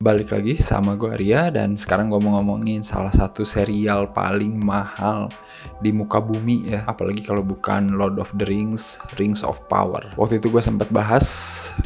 Balik lagi sama gue Arya, dan sekarang gue mau ngomongin salah satu serial paling mahal di muka bumi ya. Apalagi kalau bukan Lord of the Rings, Rings of Power. Waktu itu gue sempat bahas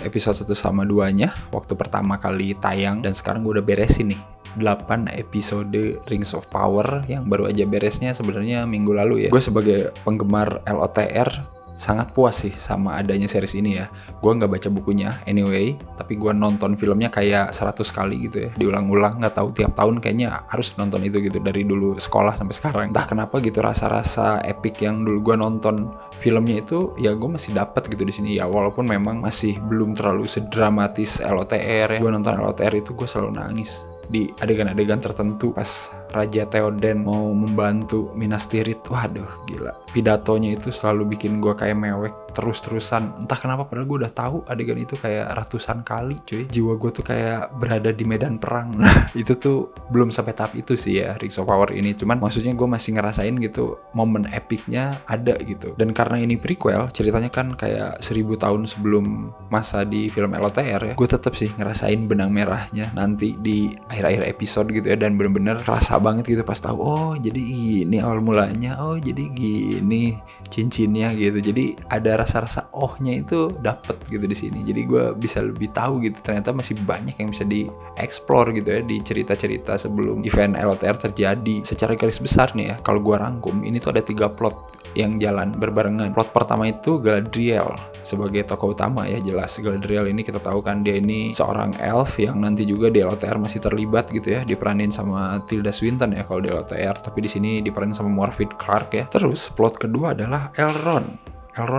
episode 1 sama 2-nya waktu pertama kali tayang, dan sekarang gue udah beresin nih 8 episode Rings of Power yang baru aja beresnya sebenarnya minggu lalu ya. Gue sebagai penggemar LOTR sangat puas sih sama adanya series ini ya. Gue nggak baca bukunya anyway, tapi gue nonton filmnya kayak 100 kali gitu ya, diulang-ulang. Nggak tahu, tiap tahun kayaknya harus nonton itu gitu, dari dulu sekolah sampai sekarang. Entah kenapa gitu, rasa-rasa epic yang dulu gue nonton filmnya itu ya gue masih dapat gitu di sini ya. Walaupun memang masih belum terlalu sedramatis LOTR ya. Gue nonton LOTR itu gue selalu nangis di adegan-adegan tertentu pas Raja Theoden mau membantu Minas Tirith. Waduh gila, pidatonya itu selalu bikin gue kayak mewek terus-terusan. Entah kenapa, padahal gue udah tahu adegan itu kayak ratusan kali cuy. Jiwa gue tuh kayak berada di medan perang. Nah itu tuh belum sampai tahap itu sih ya Rings of Power ini. Cuman maksudnya gue masih ngerasain gitu momen epicnya ada gitu. Dan karena ini prequel, ceritanya kan kayak 1000 tahun sebelum masa di film LOTR ya, gue tetap sih ngerasain benang merahnya nanti di akhir-akhir episode gitu ya. Dan bener-bener kerasa banget gitu pas tahu, oh jadi ini awal mulanya, oh jadi gini cincinnya gitu. Jadi ada rasa-rasa ohnya itu dapet gitu di sini. Jadi gue bisa lebih tahu gitu, ternyata masih banyak yang bisa dieksplor gitu ya di cerita-cerita sebelum event LOTR terjadi. Secara garis besar nih ya, kalau gue rangkum, ini tuh ada 3 plot yang jalan berbarengan. Plot pertama itu Galadriel sebagai tokoh utama ya, jelas. Galadriel ini kita tahu kan dia ini seorang elf yang nanti juga di LOTR masih terlibat gitu ya, diperanin sama Tilda Swinton ya kalau di LOTR, tapi di sini diperanin sama Morfydd Clark ya. Terus plot kedua adalah Elrond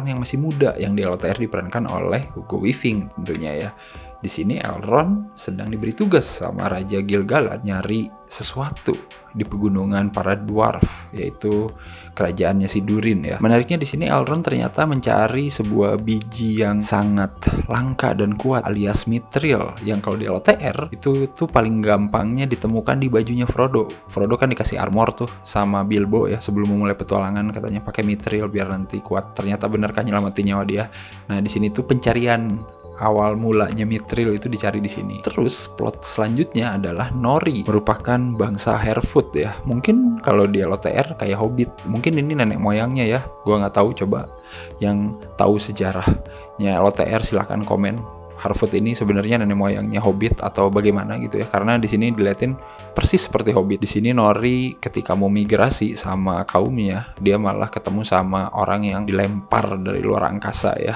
yang masih muda, yang di LOTR diperankan oleh Hugo Weaving tentunya ya. Di sini Elrond sedang diberi tugas sama Raja Gil-galad nyari sesuatu di pegunungan para dwarf, yaitu kerajaannya si Durin ya. Menariknya di sini Elrond ternyata mencari sebuah biji yang sangat langka dan kuat alias mithril, yang kalau di LOTR itu tuh paling gampangnya ditemukan di bajunya Frodo. Frodo kan dikasih armor tuh sama Bilbo ya sebelum memulai petualangan, katanya pakai mithril biar nanti kuat. Ternyata bener kan nyelamatin nyawa dia. Nah di sini tuh pencarian awal mulanya mithril itu dicari di sini. Terus plot selanjutnya adalah Nori, merupakan bangsa Harefoot ya. Mungkin kalau di LOTR kayak Hobbit, mungkin ini nenek moyangnya ya. Gua nggak tahu, coba yang tahu sejarahnya LOTR silahkan komen. Harefoot ini sebenarnya nenek moyangnya Hobbit atau bagaimana gitu ya, karena di sini diliatin persis seperti Hobbit. Di sini Nori ketika mau migrasi sama kaumnya, dia malah ketemu sama orang yang dilempar dari luar angkasa ya.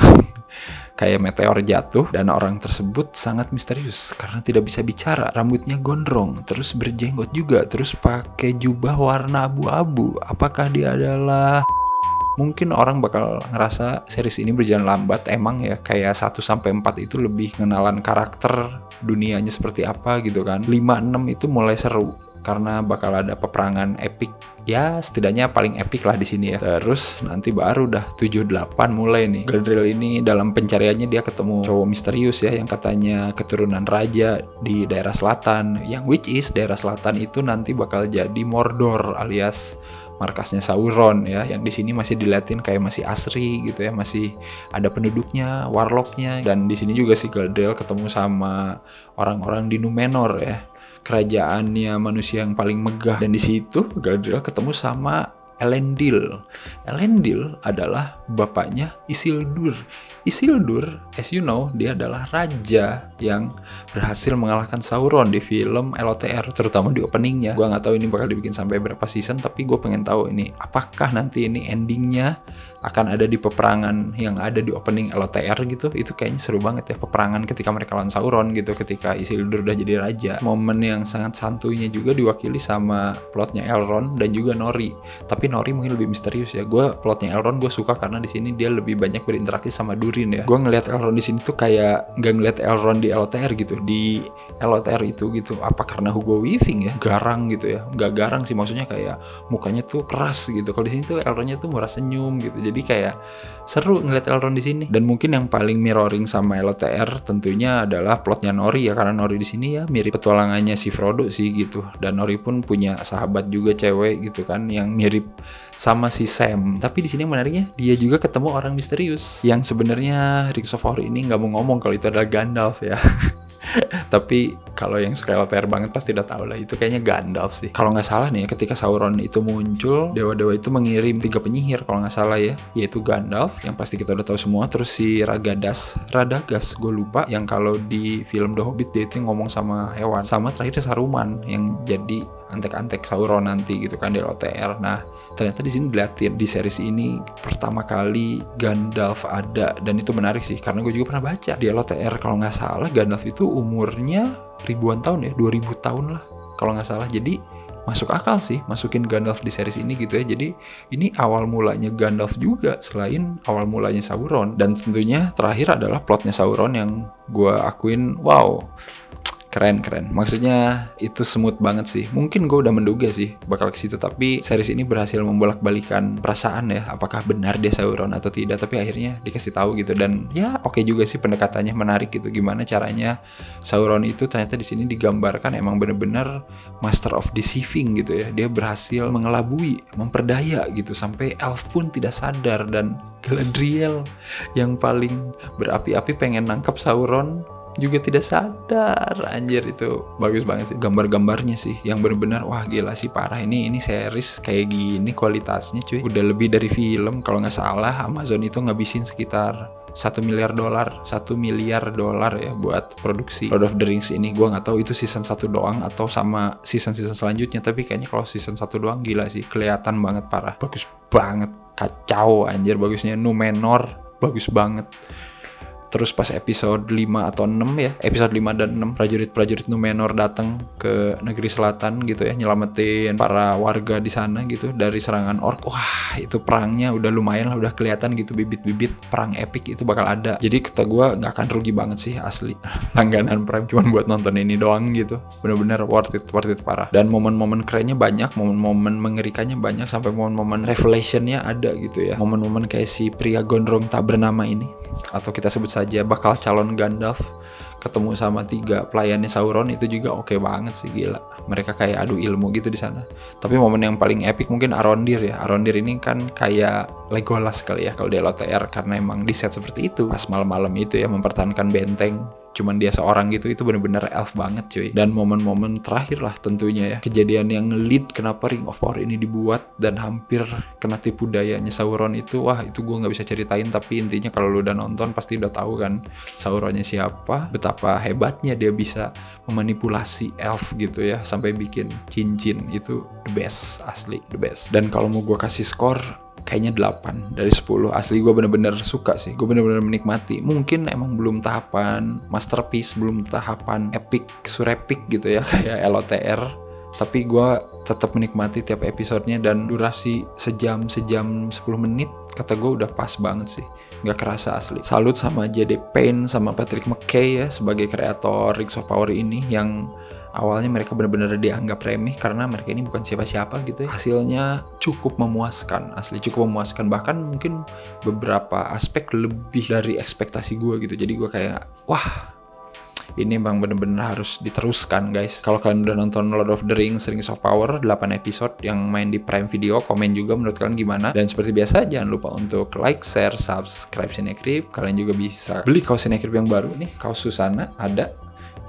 Kayak meteor jatuh, dan orang tersebut sangat misterius karena tidak bisa bicara, rambutnya gondrong, terus berjenggot juga, terus pakai jubah warna abu-abu. Apakah dia adalah... Mungkin orang bakal ngerasa series ini berjalan lambat, emang ya, kayak 1-4 itu lebih ngenalan karakter, dunianya seperti apa gitu kan. 5-6 itu mulai seru karena bakal ada peperangan epic ya, setidaknya paling epic lah di sini ya. Terus nanti baru udah 7-8 mulai nih. Galadriel ini dalam pencariannya dia ketemu cowok misterius ya, yang katanya keturunan raja di daerah selatan, yang which is daerah selatan itu nanti bakal jadi Mordor alias markasnya Sauron ya, yang di sini masih diliatin kayak masih asri gitu ya, masih ada penduduknya, warlocknya. Dan di sini juga si Galadriel ketemu sama orang-orang di Númenor ya, kerajaannya manusia yang paling megah. Dan di situ Galadriel ketemu sama Elendil. Elendil adalah bapaknya Isildur. Isildur, as you know, dia adalah raja yang berhasil mengalahkan Sauron di film LOTR, terutama di openingnya. Gua nggak tahu ini bakal dibikin sampai berapa season, tapi gue pengen tahu ini apakah nanti ini endingnya akan ada di peperangan yang ada di opening LOTR gitu. Itu kayaknya seru banget ya, peperangan ketika mereka lawan Sauron gitu, ketika Isildur udah jadi raja. Momen yang sangat santuinya juga diwakili sama plotnya Elrond dan juga Nori. Tapi Nori mungkin lebih misterius ya. Gue plotnya Elrond gue suka karena di sini dia lebih banyak berinteraksi sama Durin ya. Gue ngelihat Elrond di sini tuh kayak nggak ngelihat Elrond di LOTR gitu. Di LOTR itu gitu, apa karena Hugo Weaving ya, garang gitu ya. Nggak garang sih, maksudnya kayak mukanya tuh keras gitu. Kalau di sini tuh Elrondnya tuh murah senyum gitu. Jadi kayak seru ngeliat Elrond di sini. Dan mungkin yang paling mirroring sama LOTR tentunya adalah plotnya Nori ya, karena Nori di sini ya mirip petualangannya si Frodo sih gitu. Dan Nori pun punya sahabat juga cewek gitu kan yang mirip sama si Sam. Tapi di sini menariknya dia juga ketemu orang misterius yang sebenarnya Rings of Power ini nggak mau ngomong kalau itu adalah Gandalf ya. Tapi kalau yang suka LOTR banget pasti udah tahu lah, itu kayaknya Gandalf sih. Kalau nggak salah nih ya, ketika Sauron itu muncul, dewa-dewa itu mengirim 3 penyihir kalau nggak salah ya, yaitu Gandalf yang pasti kita udah tahu semua, terus si Radagast gue lupa, yang kalau di film The Hobbit dia itu ngomong sama hewan, sama terakhir Saruman yang jadi antek-antek Sauron nanti gitu kan di LOTR. Nah ternyata di sini diliatin di series ini pertama kali Gandalf ada, dan itu menarik sih karena gue juga pernah baca di LOTR kalau nggak salah Gandalf itu umurnya ribuan tahun ya, 2000 tahun lah kalau nggak salah. Jadi masuk akal sih masukin Gandalf di series ini gitu ya. Jadi ini awal mulanya Gandalf juga selain awal mulanya Sauron. Dan tentunya terakhir adalah plotnya Sauron yang gue akuin wow, keren. Maksudnya itu smooth banget sih. Mungkin gue udah menduga sih bakal ke situ, tapi series ini berhasil membolak-balikan perasaan ya, apakah benar dia Sauron atau tidak. Tapi akhirnya dikasih tahu gitu, dan ya oke juga sih pendekatannya, menarik gitu. Gimana caranya Sauron itu ternyata di sini digambarkan emang bener-bener master of deceiving gitu ya. Dia berhasil mengelabui, memperdaya gitu sampai elf pun tidak sadar, dan Galadriel yang paling berapi-api pengen nangkap Sauron juga tidak sadar. Anjir, itu bagus banget sih gambar-gambarnya sih, yang bener-bener wah gila sih, parah. Ini series kayak gini kualitasnya cuy, udah lebih dari film. Kalau nggak salah Amazon itu ngabisin sekitar $1 miliar ya buat produksi Lord of the Rings ini. Gue nggak tahu itu season 1 doang atau sama season selanjutnya, tapi kayaknya kalau season 1 doang gila sih, kelihatan banget parah, bagus banget, kacau anjir bagusnya. Numenor bagus banget. Terus pas episode 5 atau 6 ya, episode 5 dan 6, prajurit-prajurit Numenor datang ke negeri selatan gitu ya, nyelamatin para warga di sana gitu dari serangan orc. Wah, itu perangnya udah lumayan lah, udah kelihatan gitu bibit-bibit perang epic itu bakal ada. Jadi kata gue nggak akan rugi banget sih asli langganan Prime cuman buat nonton ini doang gitu. Bener-bener worth it parah. Dan momen-momen kerennya banyak, momen-momen mengerikannya banyak, sampai momen-momen revelationnya ada gitu ya. Momen-momen kayak si pria gondrong tak bernama ini, atau kita sebut saja bakal calon Gandalf, ketemu sama 3 pelayannya Sauron, itu juga oke banget sih, gila. Mereka kayak adu ilmu gitu di sana. Tapi momen yang paling epic mungkin Arondir ya. Arondir ini kan kayak Legolas kali ya kalau di LOTR, karena emang di set seperti itu pas malam-malam itu ya, mempertahankan benteng. Cuman dia seorang gitu, itu bener-bener elf banget cuy. Dan momen-momen terakhir lah tentunya ya, kejadian yang nge-lead kenapa Ring of Power ini dibuat dan hampir kena tipu dayanya Sauron itu, wah itu gue nggak bisa ceritain, tapi intinya kalau lu udah nonton pasti udah tahu kan Sauronnya siapa, betapa hebatnya dia bisa memanipulasi elf gitu ya, sampai bikin cincin. Itu the best, asli the best. Dan kalau mau gue kasih skor, kayaknya 8 dari 10. Asli gue bener-bener suka sih, gue bener-bener menikmati. Mungkin emang belum tahapan masterpiece, belum tahapan epic, surepik gitu ya kayak LOTR, tapi gue tetap menikmati tiap episodenya. Dan durasi sejam 10 menit kata gue udah pas banget sih, nggak kerasa asli. Salut sama J.D. Payne sama Patrick McKay ya sebagai kreator Rings of Power ini, yang awalnya mereka benar-benar dianggap remeh karena mereka ini bukan siapa-siapa gitu ya. Hasilnya cukup memuaskan, asli cukup memuaskan. Bahkan mungkin beberapa aspek lebih dari ekspektasi gue gitu. Jadi gue kayak, wah ini emang bener-bener harus diteruskan guys. Kalau kalian udah nonton Lord of the Rings, Rings of Power 8 episode yang main di Prime Video, komen juga menurut kalian gimana. Dan seperti biasa jangan lupa untuk like, share, subscribe Cinecrip. Kalian juga bisa beli kaos Cinecrip yang baru nih, kaos Susana, ada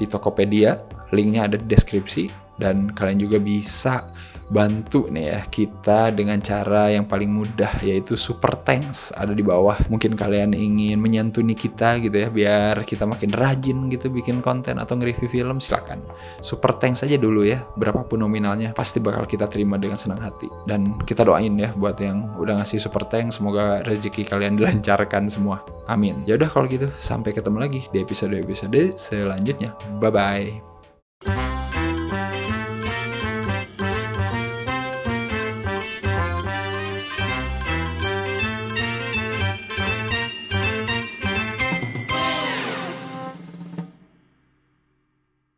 di Tokopedia, linknya ada di deskripsi. Dan kalian juga bisa bantu nih ya kita dengan cara yang paling mudah, yaitu super thanks ada di bawah. Mungkin kalian ingin menyantuni kita gitu ya, biar kita makin rajin gitu bikin konten atau nge-review film, silakan super thanks aja dulu ya, berapapun nominalnya pasti bakal kita terima dengan senang hati. Dan kita doain ya buat yang udah ngasih super thanks, semoga rezeki kalian dilancarkan semua, amin. Ya udah kalau gitu, sampai ketemu lagi di episode selanjutnya, bye bye.